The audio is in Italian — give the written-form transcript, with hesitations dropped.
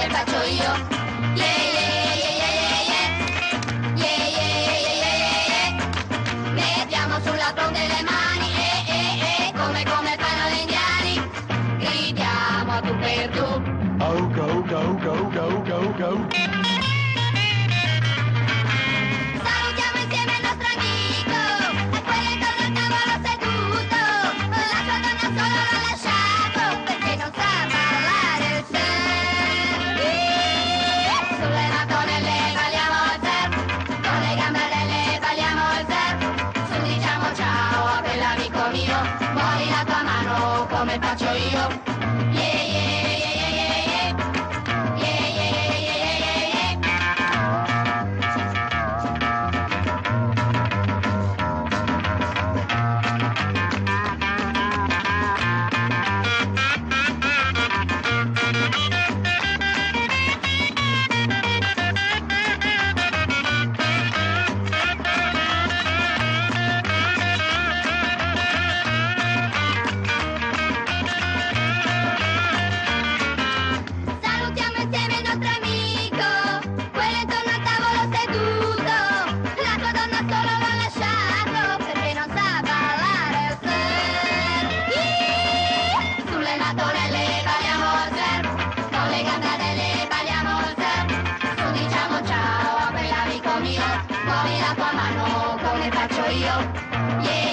faccio io. Yeah, yeah, yeah, yeah, yeah, yeah. Yeah, yeah, yeah, yeah, yeah. Mettiamo sulla fronte le mani, come fanno gli indiani. Gridiamo a tu per tu. Oh, go, go, go, go, go, go. Salutiamo insieme il nostro amico, e quello intorno al tavolo seduto. La sua donna solo l'ha lasciato, perché non sa ballare il surf. Sulle mattonelle balliamo il surf, con le gambarelle balliamo il surf. Su diciamo ciao a quell'amico mio, muovi la tua mano come faccio io. Yeah, yeah, yeah, yeah, yeah, yeah. Yeah, yeah, yeah, yeah, yeah, yeah. Salutiamo insieme il nostro amico, quello intorno al tavolo seduto. La tua donna solo l'ha lasciato, perché non sa ballare il surf. Sulle mattonelle balliamo il surf, con le gambarelle balliamo il surf. Su diciamo ciao a quell'amico mio, muovi la tua mano come faccio io. Yeah.